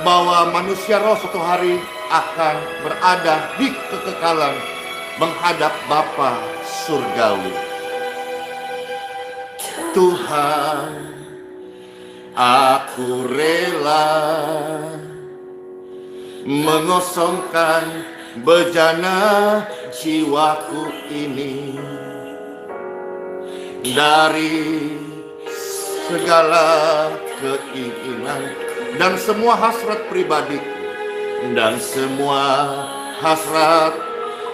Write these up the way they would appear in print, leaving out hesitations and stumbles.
bahwa manusia roh suatu hari akan berada di kekekalan menghadap Bapa surgawi. Tuhan, aku rela mengosongkan bejana jiwaku ini dari segala keinginan dan semua hasrat pribadiku dan semua hasrat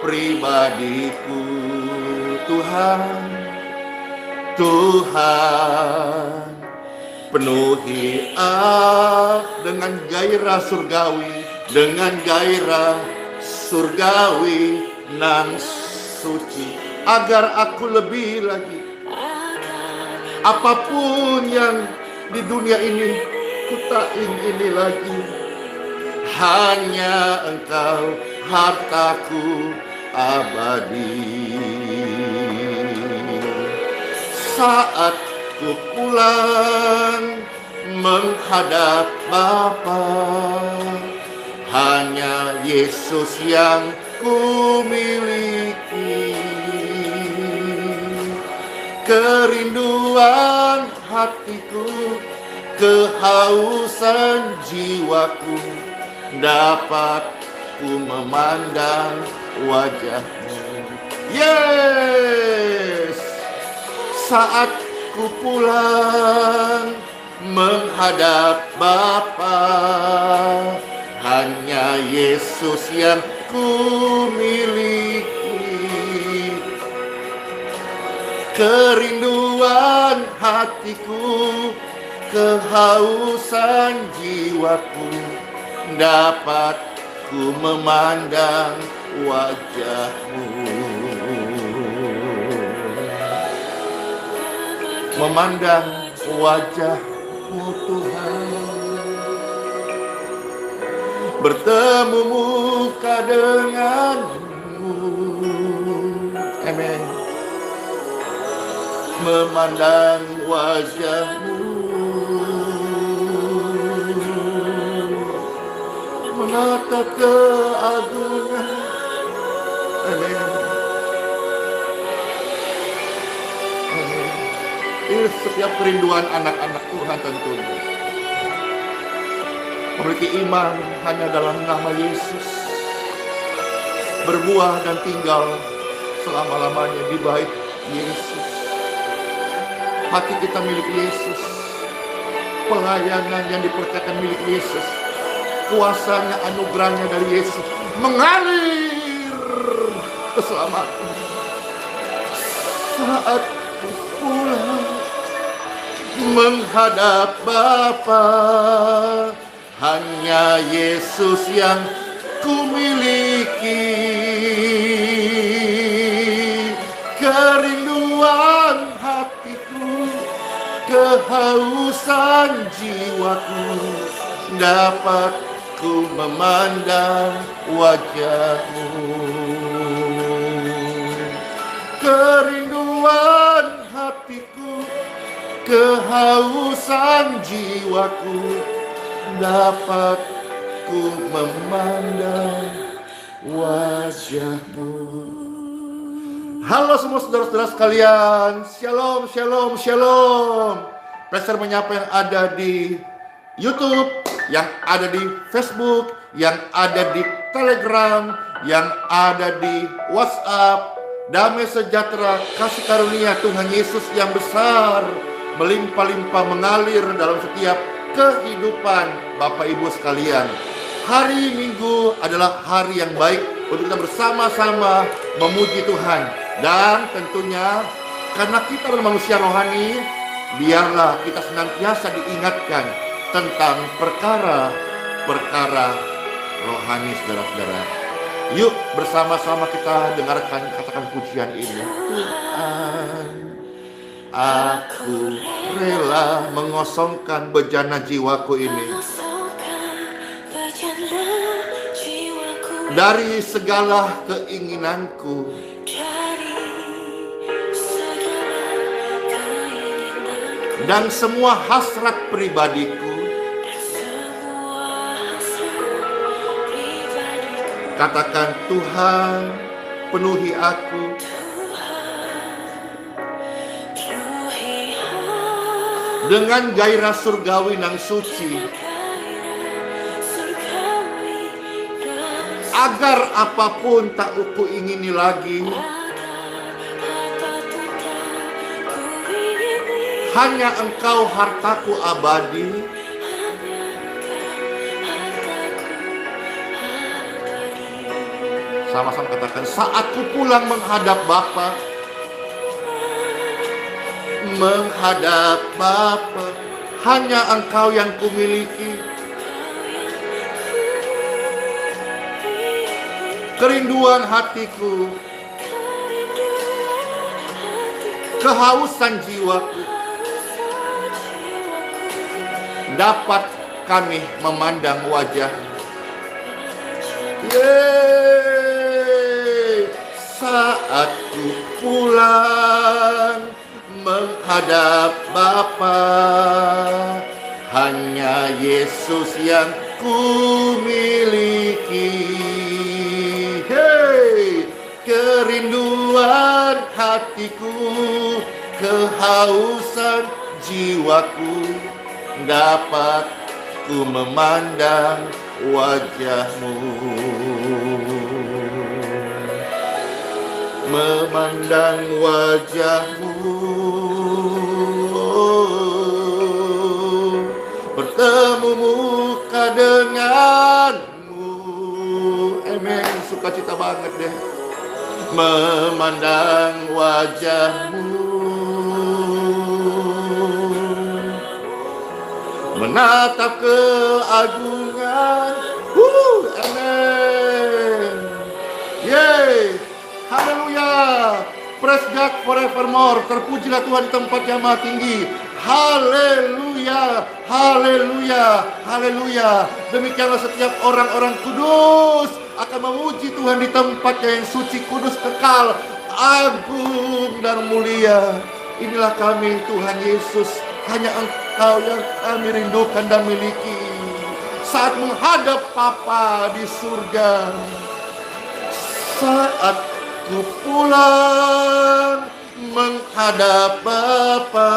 pribadiku. Tuhan, penuhi aku dengan gairah surgawi, dengan gairah surgawi nan suci, agar aku lebih lagi apapun yang di dunia ini ku tak ingini lagi, hanya Engkau hartaku abadi. Saat ku pulang menghadap Bapa, hanya Yesus yang ku miliki. Kerinduan hatiku, kehausan jiwaku, dapat ku memandang wajah-Mu. Yes! Saat ku pulang menghadap Bapa, hanya Yesus yang ku miliki. Kerinduan hatiku, kehausan jiwaku, dapat ku memandang wajah-Mu. Memandang wajah-Mu Tuhan, bertemu muka denganmu. Amin. Memandang wajah-Mu, menatap keagungan. Amin. Ini setiap kerinduan anak-anak Tuhan tentunya. Memiliki iman hanya dalam nama Yesus, berbuah dan tinggal selama-lamanya di bait Yesus. Hati kita milik Yesus, pelayanan yang dipercayakan milik Yesus, kuasanya, anugerahnya dari Yesus mengalir keselamatan. Saat pulang menghadap Bapa, hanya Yesus yang ku miliki. Kerinduan hatiku, kehausan jiwaku, dapat ku memandang wajah-Mu. Kerinduan hatiku, kehausan jiwaku, dapat ku memandang wajah-Mu. Halo semua saudara-saudara sekalian, shalom, shalom, shalom. Pastor menyapa yang ada di YouTube, yang ada di Facebook, yang ada di Telegram, yang ada di WhatsApp. Damai sejahtera, kasih karunia Tuhan Yesus yang besar melimpah-limpah mengalir dalam setiap kehidupan Bapak Ibu sekalian. Hari Minggu adalah hari yang baik untuk kita bersama-sama memuji Tuhan. Dan tentunya karena kita adalah manusia rohani, biarlah kita senantiasa diingatkan tentang perkara-perkara rohani, saudara-saudara. Yuk bersama-sama kita dengarkan, katakan pujian ini. Tuhan, aku rela mengosongkan bejana jiwaku ini dari segala keinginanku, dan semua hasrat pribadiku, Katakan, Tuhan, penuhi aku. Dengan gairah surgawi nang suci, agar apapun tak ku ingini lagi, hanya Engkau hartaku abadi. Sama-sama katakan, saat ku pulang menghadap Bapa, menghadap Bapa, hanya Engkau yang kumiliki. Kerinduan hatiku, kehausan jiwaku, dapat kami memandang wajah. Saat ku pulang menghadap Bapa, hanya Yesus yang ku miliki. Kerinduan hatiku, kehausan jiwaku, dapat ku memandang wajah-Mu. Memandang wajah-Mu, bertemu muka denganmu. Amin, sukacita banget deh. Memandang wajah-Mu, menatap keagungan. Amin. Yeay. Haleluya. Praise God forevermore. Terpujilah Tuhan di tempat yang maha tinggi. Haleluya. Haleluya. Haleluya. Demikianlah setiap orang-orang kudus akan memuji Tuhan di tempatnya yang suci, kudus, kekal, agung dan mulia. Inilah kami, Tuhan Yesus. Hanya Engkau yang kami rindukan dan miliki. Saat menghadap Bapa di surga, saat ku pulang menghadap Bapa,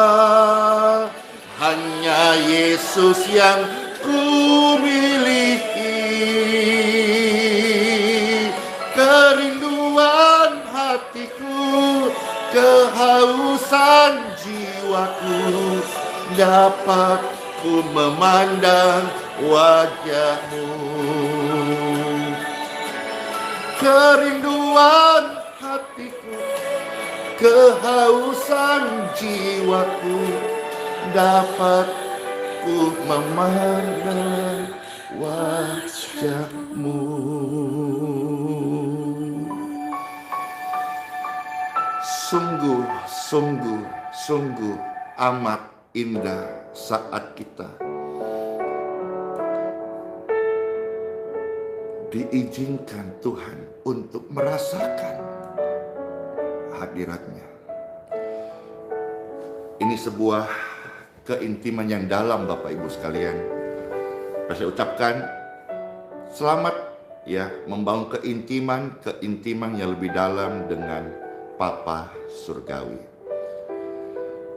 hanya Yesus yang ku miliki. Kerinduan hatiku, kehausan jiwaku, dapat ku memandang wajah-Mu. Kerinduan hatiku, kehausan jiwaku, dapat ku memandang wajah-Mu. Sungguh, sungguh, sungguh amat indah saat kita diizinkan Tuhan untuk merasakan hadirat-Nya. Ini sebuah keintiman yang dalam, Bapak Ibu sekalian. Saya ucapkan selamat ya, membangun keintiman yang lebih dalam dengan Papa Surgawi.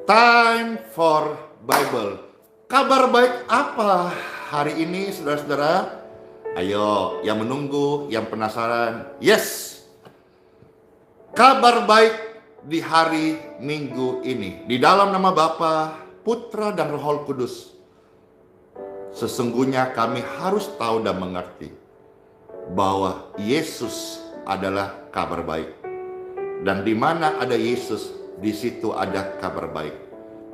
Time for Bible. Kabar baik apa hari ini, saudara-saudara? Ayo, yang menunggu, yang penasaran. Yes, kabar baik di hari Minggu ini. Di dalam nama Bapa, Putra dan Roh Kudus. Sesungguhnya kami harus tahu dan mengerti bahwa Yesus adalah kabar baik. Dan di mana ada Yesus, di situ ada kabar baik.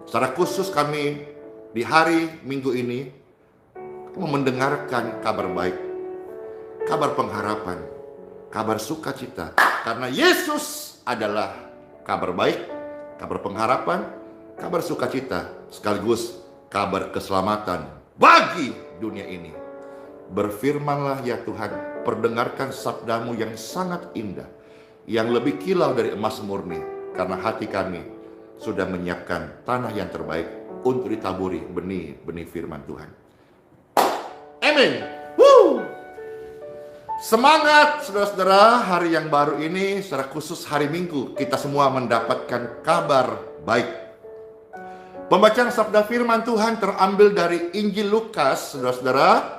Secara khusus kami di hari Minggu ini mendengarkan kabar baik, kabar pengharapan, kabar sukacita. Karena Yesus adalah kabar baik, kabar pengharapan, kabar sukacita, sekaligus kabar keselamatan bagi dunia ini. Berfirmanlah ya Tuhan, perdengarkan sabdamu yang sangat indah, yang lebih kilau dari emas murni, karena hati kami sudah menyiapkan tanah yang terbaik untuk ditaburi benih-benih firman Tuhan. Amin. Semangat saudara-saudara, hari yang baru ini secara khusus hari Minggu kita semua mendapatkan kabar baik. Pembacaan sabda firman Tuhan terambil dari Injil Lukas, saudara-saudara,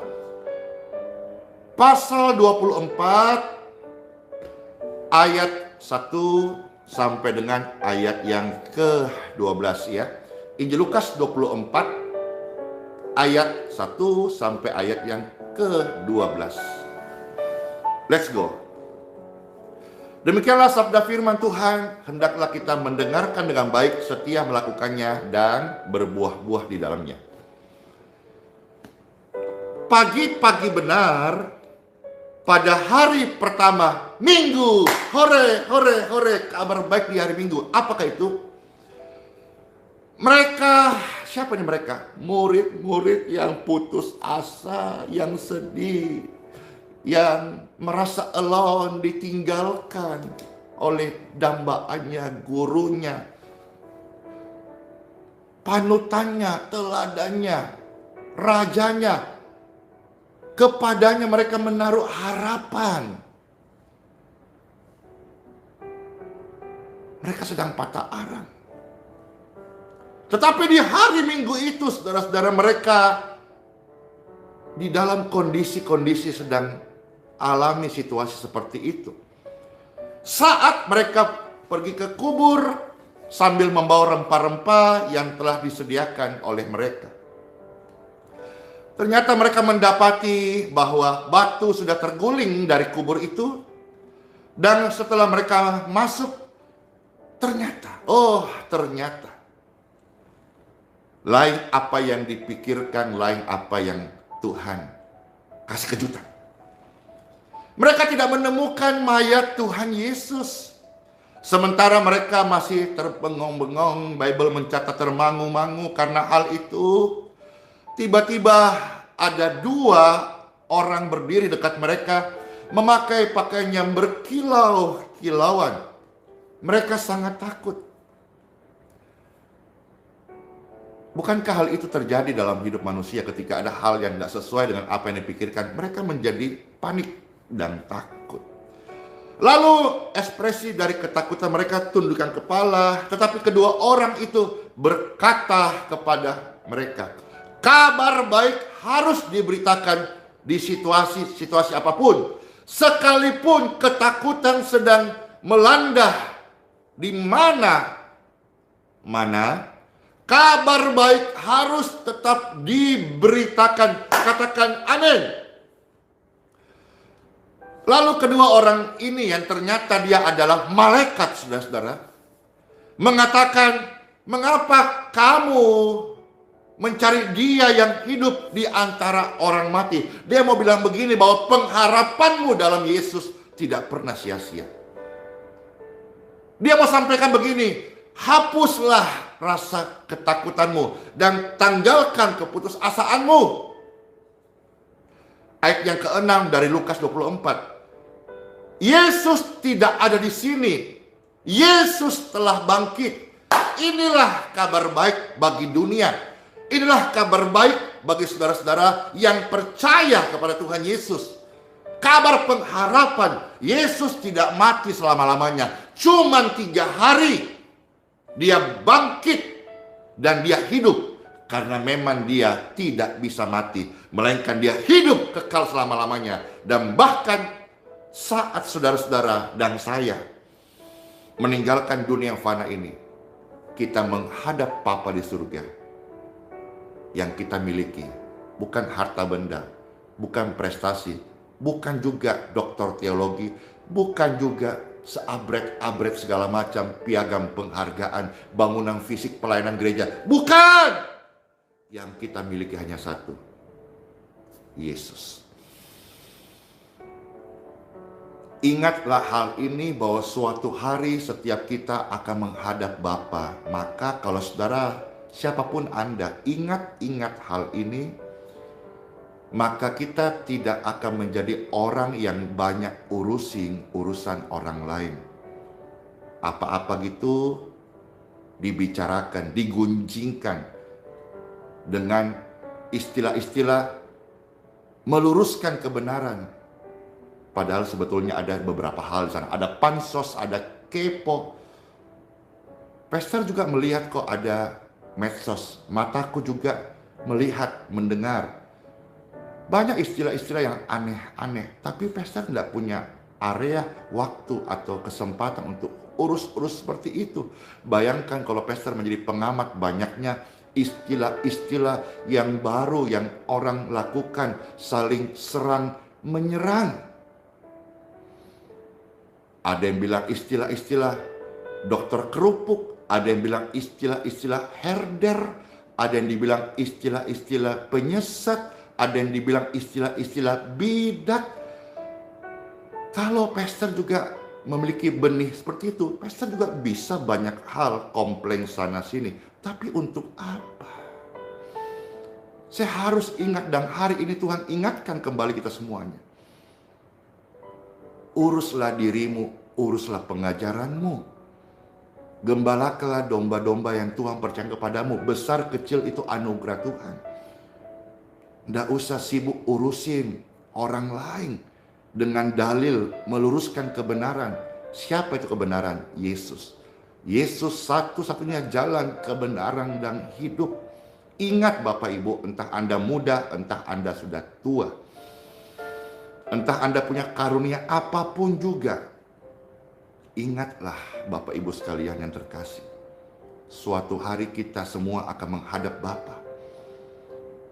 pasal 24 ayat 1 sampai dengan ayat yang ke-12 ya. Injil Lukas 24 ayat 1 sampai ayat yang ke-12. Let's go. Demikianlah sabda firman Tuhan, hendaklah kita mendengarkan dengan baik, setia melakukannya dan berbuah-buah di dalamnya. Pagi-pagi benar, pada hari pertama Minggu, hore, hore, hore, kabar baik di hari Minggu. Apakah itu? Mereka, siapa ini mereka? Murid-murid yang putus asa, yang sedih, yang merasa alone, ditinggalkan oleh dambaannya, gurunya, panutannya, teladannya, rajanya. Kepadanya mereka menaruh harapan. Mereka sedang patah arang. Tetapi di hari Minggu itu, saudara-saudara, mereka di dalam kondisi-kondisi sedang alami situasi seperti itu. Saat mereka pergi ke kubur sambil membawa rempah-rempah yang telah disediakan oleh mereka, ternyata mereka mendapati bahwa batu sudah terguling dari kubur itu. Dan setelah mereka masuk, ternyata lain apa yang dipikirkan, lain apa yang Tuhan kasih kejutan. Mereka tidak menemukan mayat Tuhan Yesus. Sementara mereka masih terbengong-bengong, Bible mencatat termangu-mangu karena hal itu. Tiba-tiba ada dua orang berdiri dekat mereka, memakai pakaian yang berkilau-kilauan. Mereka sangat takut. Bukankah hal itu terjadi dalam hidup manusia ketika ada hal yang tidak sesuai dengan apa yang dipikirkan? Mereka menjadi panik dan takut. Lalu ekspresi dari ketakutan mereka tundukkan kepala. Tetapi kedua orang itu berkata kepada mereka, kabar baik harus diberitakan di situasi apapun. Sekalipun ketakutan sedang melanda di mana kabar baik harus tetap diberitakan. Katakan amin. Lalu kedua orang ini yang ternyata dia adalah malaikat, saudara-saudara, mengatakan, mengapa kamu mencari dia yang hidup di antara orang mati? Dia mau bilang begini, bahwa pengharapanmu dalam Yesus tidak pernah sia-sia. Dia mau sampaikan begini, hapuslah rasa ketakutanmu dan tanggalkan keputusasaanmu. Ayat yang ke-6 dari Lukas 24. Yesus tidak ada di sini. Yesus telah bangkit. Inilah kabar baik bagi dunia. Inilah kabar baik bagi saudara-saudara yang percaya kepada Tuhan Yesus. Kabar pengharapan. Yesus tidak mati selama-lamanya. Cuman 3 hari dia bangkit dan dia hidup. Karena memang dia tidak bisa mati, melainkan dia hidup kekal selama-lamanya. Dan bahkan saat saudara-saudara dan saya meninggalkan dunia yang fana ini, kita menghadap Bapa di surga. Yang kita miliki bukan harta benda, bukan prestasi, bukan juga doktor teologi, bukan juga seabrek-abrek segala macam piagam penghargaan, bangunan fisik pelayanan gereja. Bukan! Yang kita miliki hanya satu, Yesus. Ingatlah hal ini, bahwa suatu hari setiap kita akan menghadap Bapa. Maka kalau saudara, siapapun Anda, ingat hal ini, maka kita tidak akan menjadi orang yang banyak urusan orang lain. Apa-apa gitu dibicarakan, digunjingkan dengan istilah-istilah meluruskan kebenaran. Padahal sebetulnya ada beberapa hal di sana. Ada pansos, ada kepo. Pastor juga melihat kok ada medsos. Mataku juga melihat, mendengar. Banyak istilah-istilah yang aneh-aneh. Tapi pastor tidak punya area, waktu, atau kesempatan untuk urus-urus seperti itu. Bayangkan kalau pastor menjadi pengamat, banyaknya istilah-istilah yang baru yang orang lakukan, saling serang menyerang. Ada yang bilang istilah-istilah dokter kerupuk, ada yang bilang istilah-istilah herder, ada yang dibilang istilah-istilah penyesat, ada yang dibilang istilah-istilah bidat. Kalau pastor juga memiliki benih seperti itu, pastor juga bisa banyak hal komplain sana sini. Tapi untuk apa? Saya harus ingat, dan hari ini Tuhan ingatkan kembali kita semuanya. Uruslah dirimu, uruslah pengajaranmu. Gembalakanlah domba-domba yang Tuhan percayakan kepadamu. Besar kecil itu anugerah Tuhan. Tidak usah sibuk urusin orang lain dengan dalil meluruskan kebenaran. Siapa itu kebenaran? Yesus. Yesus satu-satunya jalan kebenaran dan hidup. Ingat Bapak Ibu, entah Anda muda, entah Anda sudah tua, entah Anda punya karunia apapun juga, ingatlah Bapak Ibu sekalian yang terkasih, suatu hari kita semua akan menghadap Bapa,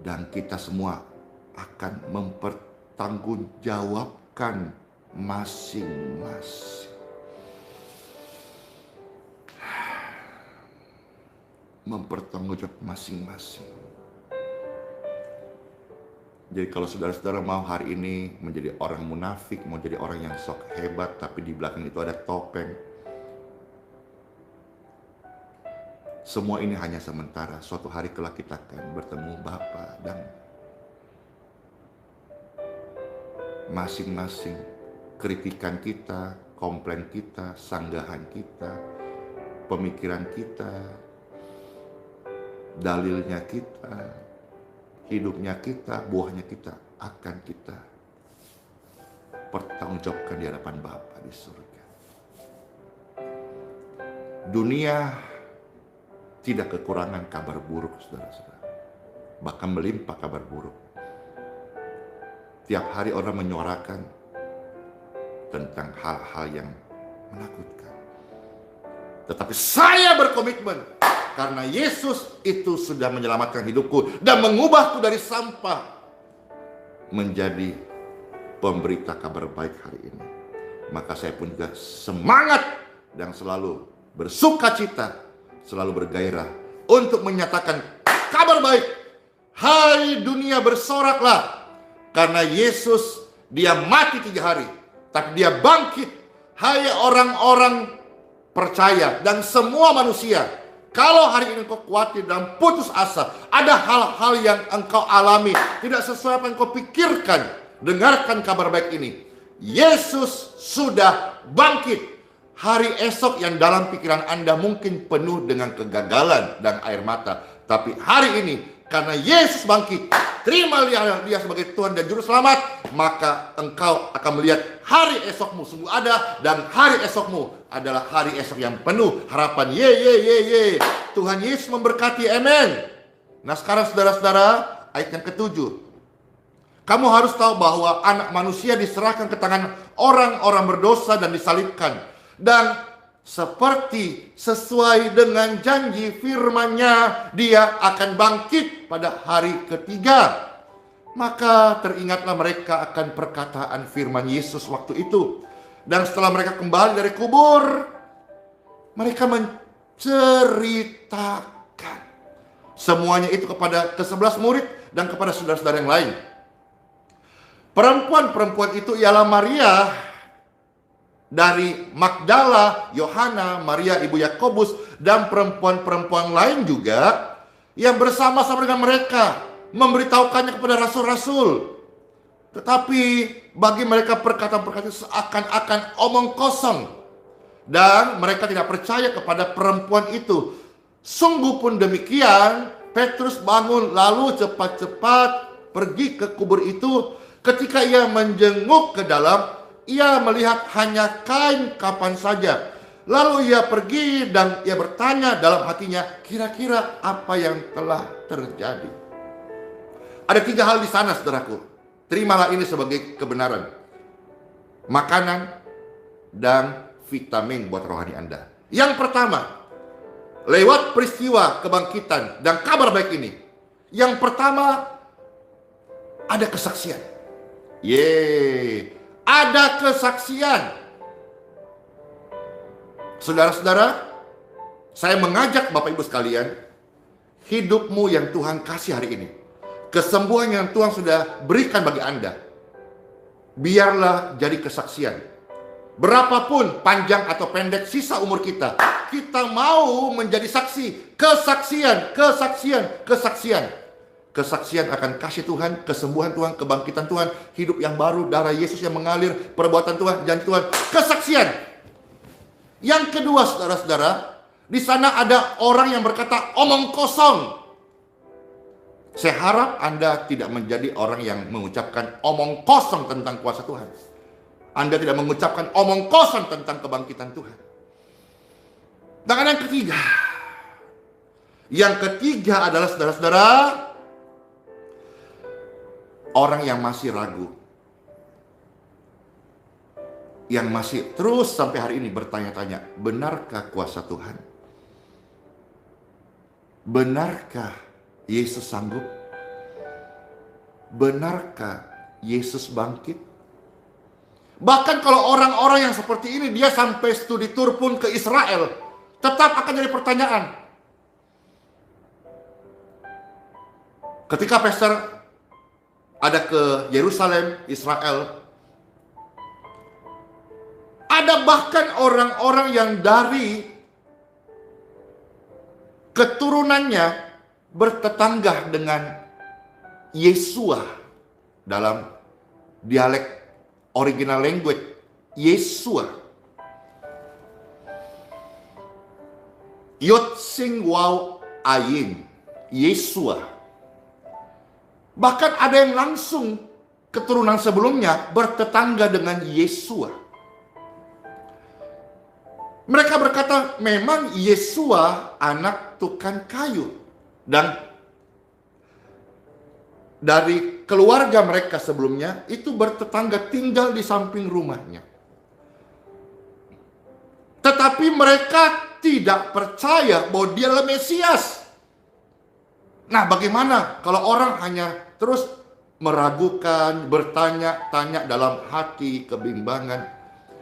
dan kita semua akan mempertanggungjawabkan masing-masing. Mempertanggungjawab masing-masing. Jadi kalau saudara-saudara mau hari ini menjadi orang munafik, mau jadi orang yang sok hebat, tapi di belakang itu ada topeng. Semua ini hanya sementara. Suatu hari kelak kita akan bertemu Bapa, dan masing-masing kritikan kita, komplain kita, sanggahan kita, pemikiran kita, dalilnya kita, hidupnya kita, buahnya kita akan kita pertanggungjawabkan di hadapan Bapa di surga. Dunia tidak kekurangan kabar buruk, saudara-saudara. Bahkan melimpah kabar buruk. Tiap hari orang menyuarakan tentang hal-hal yang menakutkan. Tetapi saya berkomitmen, karena Yesus itu sudah menyelamatkan hidupku dan mengubahku dari sampah menjadi pemberita kabar baik hari ini. Maka saya pun juga semangat dan selalu bersukacita, selalu bergairah untuk menyatakan kabar baik. Hai dunia, bersoraklah, karena Yesus dia mati 3 hari, tapi dia bangkit. Hai orang-orang percaya dan semua manusia, kalau hari ini engkau khawatir dan putus asa, ada hal-hal yang engkau alami tidak sesuai apa yang engkau pikirkan, dengarkan kabar baik ini. Yesus sudah bangkit. Hari esok yang dalam pikiran Anda mungkin penuh dengan kegagalan dan air mata, tapi hari ini karena Yesus bangkit, terima dia sebagai Tuhan dan Juru Selamat, maka engkau akan melihat hari esokmu sungguh ada, dan hari esokmu adalah hari esok yang penuh harapan. Ye. Tuhan Yesus memberkati, amen. Nah sekarang saudara-saudara, ayat yang ke-7. Kamu harus tahu bahwa anak manusia diserahkan ke tangan orang-orang berdosa dan disalibkan. Dan seperti sesuai dengan janji firman-Nya, dia akan bangkit pada hari ketiga. Maka teringatlah mereka akan perkataan firman Yesus waktu itu. Dan setelah mereka kembali dari kubur, mereka menceritakan semuanya itu kepada ke-11 murid dan kepada saudara-saudara yang lain. Perempuan-perempuan itu ialah Maria dari Magdala, Yohana, Maria ibu Yakobus, dan perempuan-perempuan lain juga yang bersama-sama dengan mereka memberitahukannya kepada rasul-rasul. Tetapi bagi mereka perkataan-perkataan seakan-akan omong kosong, dan mereka tidak percaya kepada perempuan itu. Sungguh pun demikian, Petrus bangun lalu cepat-cepat pergi ke kubur itu. Ketika ia menjenguk ke dalam, ia melihat hanya kain kapan saja. Lalu ia pergi dan ia bertanya dalam hatinya, kira-kira apa yang telah terjadi? Ada 3 hal di sana, saudaraku. Terimalah ini sebagai kebenaran. Makanan dan vitamin buat rohani Anda. Yang pertama, lewat peristiwa kebangkitan dan kabar baik ini, yang pertama ada kesaksian. Ada kesaksian. Saudara-saudara, saya mengajak Bapak Ibu sekalian, hidupmu yang Tuhan kasih hari ini, kesembuhan yang Tuhan sudah berikan bagi Anda, biarlah jadi kesaksian. Berapapun panjang atau pendek sisa umur kita, kita mau menjadi saksi. Kesaksian, kesaksian, kesaksian. Kesaksian akan kasih Tuhan, kesembuhan Tuhan, kebangkitan Tuhan, hidup yang baru, darah Yesus yang mengalir, perbuatan Tuhan, janji Tuhan, kesaksian. Yang kedua, saudara-saudara, di sana ada orang yang berkata omong kosong. Saya harap Anda tidak menjadi orang yang mengucapkan omong kosong tentang kuasa Tuhan. Anda tidak mengucapkan omong kosong tentang kebangkitan Tuhan. Dan yang ketiga adalah, saudara-saudara, orang yang masih ragu, yang masih terus sampai hari ini bertanya-tanya, benarkah kuasa Tuhan? Benarkah Yesus sanggup? Benarkah Yesus bangkit? Bahkan kalau orang-orang yang seperti ini, dia sampai studi tour pun ke Israel, tetap akan jadi pertanyaan. Ketika pastor ada ke Yerusalem, Israel, ada bahkan orang-orang yang dari keturunannya bertetangga dengan Yesua dalam dialek original language, Yesua. Yod sing wow ayin, Yesua. Bahkan ada yang langsung keturunan sebelumnya bertetangga dengan Yesua. Mereka berkata, memang Yesua anak tukang kayu. Dan dari keluarga mereka sebelumnya, itu bertetangga tinggal di samping rumahnya. Tetapi mereka tidak percaya bahwa dia adalah Mesias. Nah, bagaimana kalau orang hanya terus meragukan, bertanya-tanya dalam hati, kebimbangan.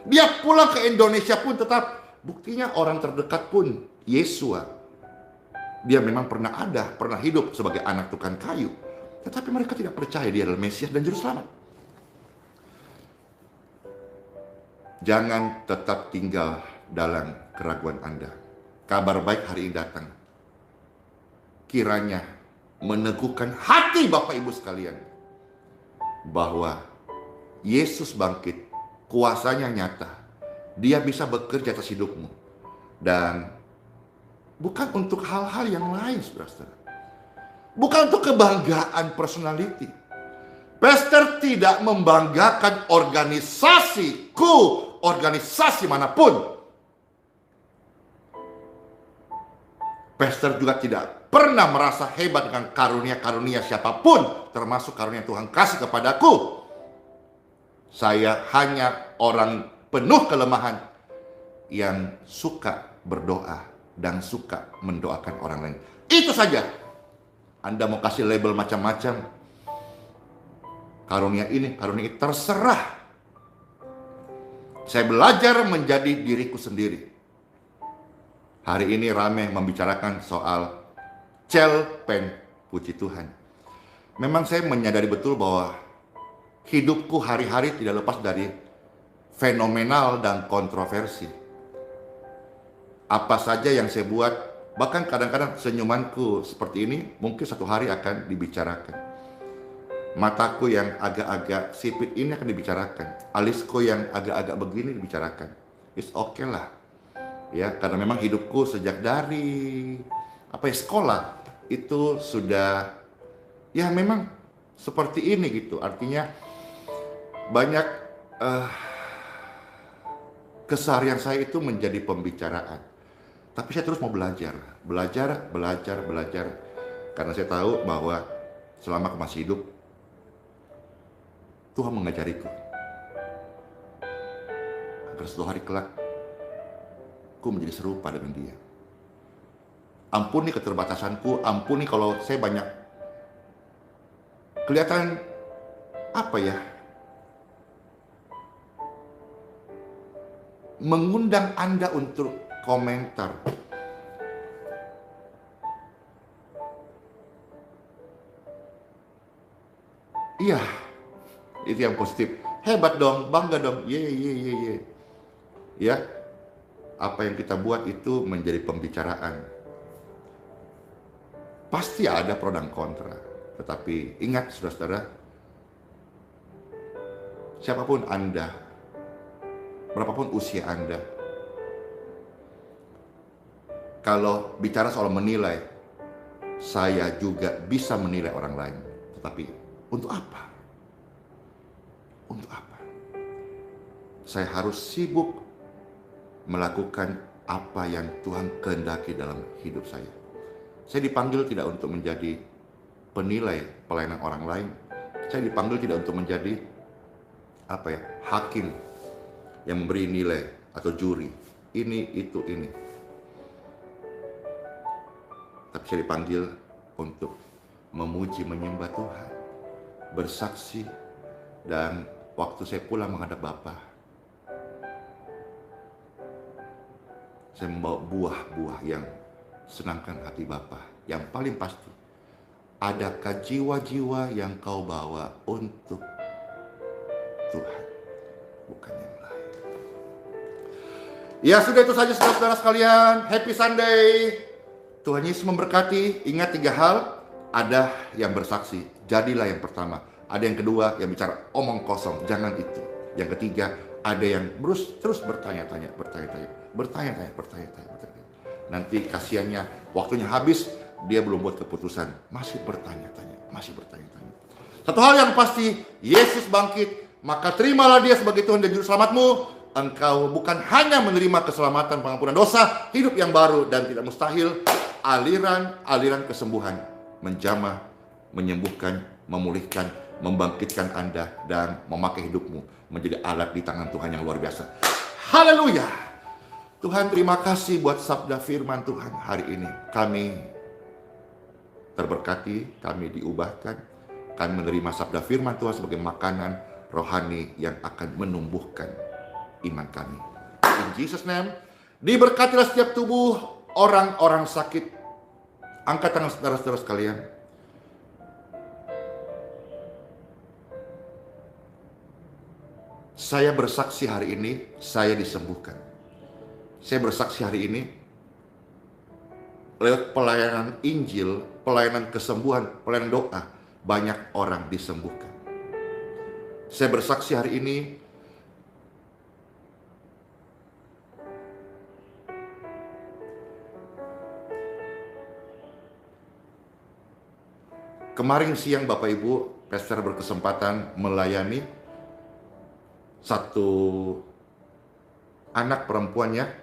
Dia pulang ke Indonesia pun tetap, buktinya orang terdekat pun, Yesua, dia memang pernah hidup sebagai anak tukang kayu. Tetapi mereka tidak percaya dia adalah Mesias dan Juru Selamat. Jangan tetap tinggal dalam keraguan Anda. Kabar baik hari ini datang. Kiranya meneguhkan hati Bapak Ibu sekalian, bahwa Yesus bangkit, kuasanya nyata. Dia bisa bekerja atas hidupmu. Dan bukan untuk hal-hal yang lain, saudara-saudara. Bukan untuk kebanggaan personality. Pastor tidak membanggakan organisasiku, organisasi manapun. Pastor juga tidak pernah merasa hebat dengan karunia-karunia siapapun, termasuk karunia Tuhan kasih kepadaku. Saya hanya orang penuh kelemahan yang suka berdoa dan suka mendoakan orang lain. Itu saja. Anda mau kasih label macam-macam, karunia ini, terserah. Saya belajar menjadi diriku sendiri. Hari ini ramai membicarakan soal cerpen puji Tuhan. Memang saya menyadari betul bahwa hidupku hari-hari tidak lepas dari fenomenal dan kontroversi. Apa saja yang saya buat, bahkan kadang-kadang senyumanku seperti ini, mungkin satu hari akan dibicarakan. Mataku yang agak-agak sipit ini akan dibicarakan. Alisku yang agak-agak begini dibicarakan. It's okay lah. Ya, karena memang hidupku sejak dari sekolah itu sudah ya memang seperti ini gitu. Artinya banyak keseharian saya itu menjadi pembicaraan. Tapi saya terus mau belajar. Karena saya tahu bahwa selama aku masih hidup, Tuhan mengajariku. Agar suatu hari kelak, aku menjadi serupa dengan Dia. Ampuni keterbatasanku, ampuni kalau saya banyak kelihatan mengundang Anda untuk komentar. Iya, itu yang positif. Hebat dong, bangga dong. Ye. Ya, apa yang kita buat itu menjadi pembicaraan. Pasti ada pro dan kontra. Tetapi ingat saudara-saudara, siapapun Anda, berapapun usia Anda, kalau bicara soal menilai, saya juga bisa menilai orang lain. Tetapi untuk apa? Untuk apa? Saya harus sibuk melakukan apa yang Tuhan kehendaki dalam hidup saya. Saya dipanggil tidak untuk menjadi penilai pelayanan orang lain. Saya dipanggil tidak untuk menjadi hakim yang memberi nilai atau juri. Ini, itu, ini. Tapi saya dipanggil untuk memuji, menyembah Tuhan, bersaksi, dan waktu saya pulang menghadap Bapa, saya membawa buah-buah yang senangkan hati Bapa. Yang paling pasti, adakah jiwa-jiwa yang kau bawa untuk Tuhan, bukan yang lain. Ya sudah, itu saja saudara-saudara sekalian. Happy Sunday. Tuhan Yesus memberkati. Ingat 3 hal. Ada yang bersaksi, jadilah yang pertama. Ada yang kedua, yang bicara omong kosong, jangan itu. Yang ketiga, ada yang terus bertanya-tanya. Nanti kasihannya, waktunya habis, dia belum buat keputusan, masih bertanya-tanya. Satu hal yang pasti, Yesus bangkit, maka terimalah Dia sebagai Tuhan dan Juru Selamatmu. Engkau bukan hanya menerima keselamatan, pengampunan dosa, hidup yang baru, dan tidak mustahil, aliran kesembuhan menjamah, menyembuhkan, memulihkan, membangkitkan Anda, dan memakai hidupmu menjadi alat di tangan Tuhan yang luar biasa. Haleluya! Tuhan, terima kasih buat sabda firman Tuhan hari ini. Kami terberkati, kami diubahkan, kami menerima sabda firman Tuhan sebagai makanan rohani yang akan menumbuhkan iman kami. In Jesus' name, diberkatilah setiap tubuh orang-orang sakit. Angkat tangan saudara-saudara sekalian. Saya bersaksi hari ini, saya disembuhkan. Saya bersaksi hari ini, lewat pelayanan Injil, pelayanan kesembuhan, pelayanan doa, banyak orang disembuhkan. Saya bersaksi hari ini, kemarin siang Bapak Ibu, pastor berkesempatan melayani satu anak perempuannya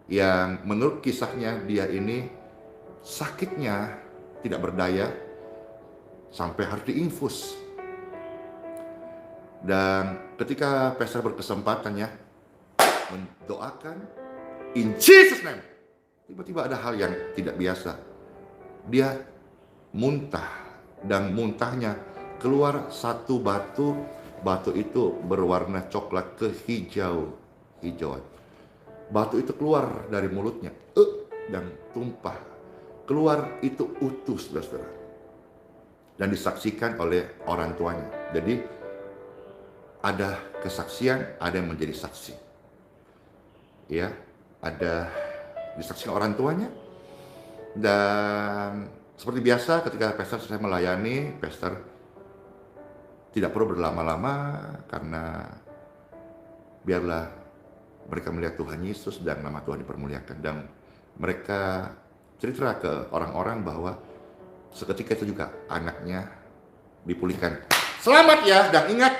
yang menurut kisahnya dia ini sakitnya tidak berdaya sampai harus diinfus. Dan ketika pastor berkesempatannya mendoakan in Jesus name, tiba-tiba ada hal yang tidak biasa. Dia muntah, dan muntahnya keluar satu batu. Batu itu berwarna coklat kehijauan. Batu itu keluar dari mulutnya dan tumpah. Keluar itu utuh, saudara. Dan disaksikan oleh orang tuanya. Jadi ada kesaksian, ada yang menjadi saksi. Ya, ada disaksikan orang tuanya. Dan seperti biasa ketika pastor saya melayani, pastor tidak perlu berlama-lama karena biarlah mereka melihat Tuhan Yesus dan nama Tuhan dipermuliakan. Dan mereka cerita ke orang-orang bahwa seketika itu juga anaknya dipulihkan. Selamat ya, dan ingat,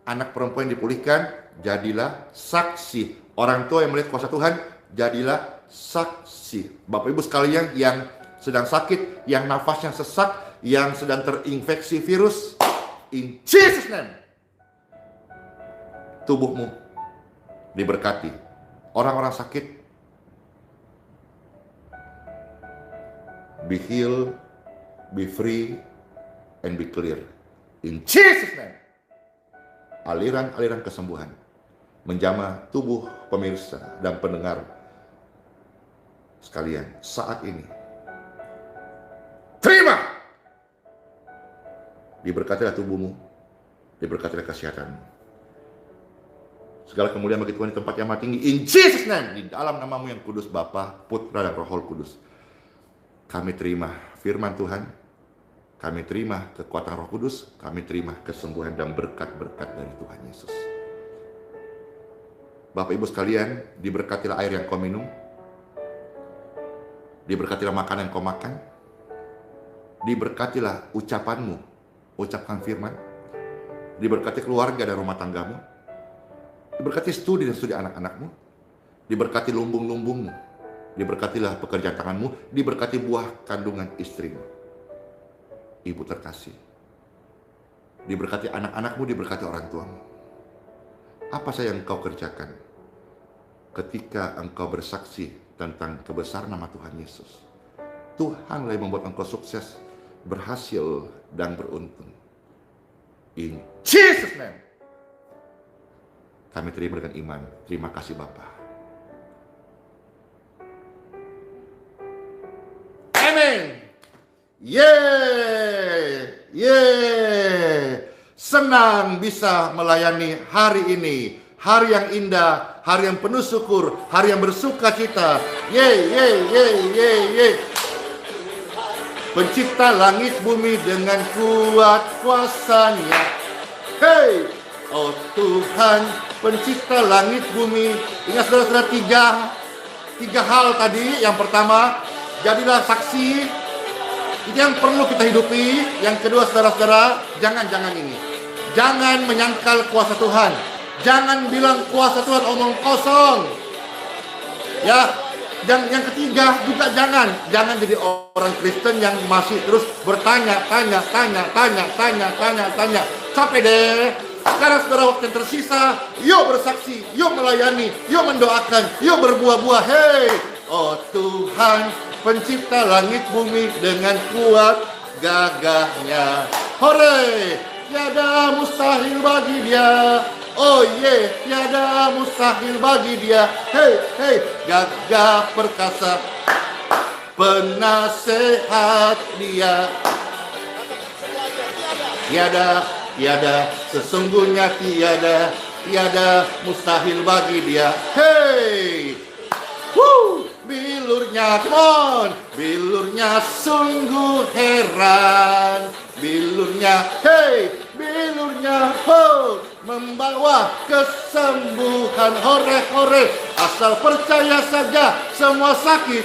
Anak perempuan yang dipulihkan, jadilah saksi. Orang tua yang melihat kuasa Tuhan, jadilah saksi. Bapak Ibu sekalian yang sedang sakit, yang nafasnya sesak, yang sedang terinfeksi virus, in Jesus name, tubuhmu diberkati. Orang-orang sakit, be healed, be free, and be clear. In Jesus name. Aliran-aliran kesembuhan menjamah tubuh pemirsa dan pendengar sekalian saat ini. Terima! Diberkatilah tubuhmu, diberkatilah kesehatanmu. Segala kemuliaan bagi Tuhan di tempat yang maha tinggi. In Jesus name, di dalam namamu yang kudus, Bapa, Putra, dan Roh Kudus. Kami terima firman Tuhan, kami terima kekuatan Roh Kudus, kami terima kesembuhan dan berkat-berkat dari Tuhan Yesus. Bapak Ibu sekalian, diberkatilah air yang kau minum, diberkatilah makanan yang kau makan, diberkatilah ucapanmu, ucapkan firman, diberkati keluarga dan rumah tanggamu, diberkati studi dan studi anak-anakmu, diberkati lumbung-lumbungmu, diberkatilah pekerjaan tanganmu, diberkati buah kandungan istrimu. Ibu terkasih, diberkati anak-anakmu, diberkati orang tuamu. Apa saja yang engkau kerjakan ketika engkau bersaksi tentang kebesaran nama Tuhan Yesus, Tuhanlah yang membuat engkau sukses, berhasil, dan beruntung. In Jesus name, kami terima dengan iman. Terima kasih Bapa. Amin. Senang bisa melayani hari ini, hari yang indah, hari yang penuh syukur, hari yang bersuka cita. Pencipta langit bumi dengan kuat kuasa-Nya. Hey, oh Tuhan, pencipta langit bumi. Ingat saudara-saudara, tiga hal tadi. Yang pertama, jadilah saksi. Itu yang perlu kita hidupi. Yang kedua, saudara-saudara, jangan ini. Jangan menyangkal kuasa Tuhan. Jangan bilang kuasa Tuhan omong kosong. Ya, dan yang ketiga juga jangan jadi orang Kristen yang masih terus bertanya. Capek deh. Sekarang saudara, waktu yang tersisa, yuk bersaksi, yuk melayani, yuk mendoakan, yuk berbuah-buah. Hei, oh Tuhan, pencipta langit bumi dengan kuat gagahnya. Hore, tiada mustahil bagi Dia. Oh tiada mustahil bagi Dia. Hei, gagah perkasa, penasehat Dia. Tiada, sesungguhnya tiada mustahil bagi Dia. Hei, bilurnya, come on, bilurnya sungguh heran. Bilurnya, membawa kesembuhan. Hore, asal percaya saja, semua sakit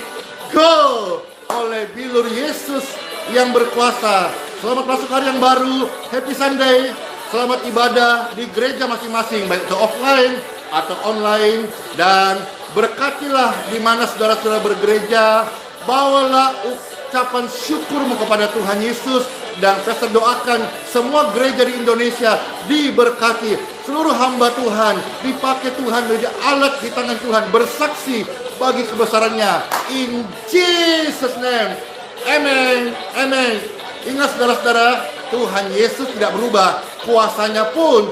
go oleh bilur Yesus yang berkuasa. Selamat masuk hari yang baru, happy Sunday. Selamat ibadah di gereja masing-masing, baik itu offline atau online. Dan berkatilah di mana saudara-saudara bergereja. Bawalah ucapan syukurmu kepada Tuhan Yesus. Dan saya doakan semua gereja di Indonesia diberkati. Seluruh hamba Tuhan dipakai Tuhan menjadi alat di tangan Tuhan, bersaksi bagi kebesarannya. In Jesus name, amen. Ingat saudara-saudara, Tuhan Yesus tidak berubah. Kuasanya pun,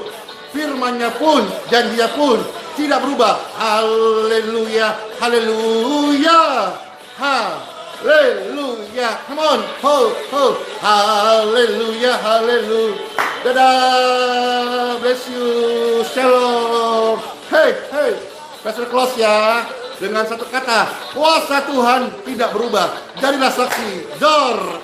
firman-Nya pun, janjinya pun tidak berubah. Haleluya, haleluya, haleluya. Come on, haleluya, haleluya. Dadah, bless you, shalom. Hey, Pastor close ya dengan satu kata, kuasa Tuhan tidak berubah. Jadilah saksi. Dor,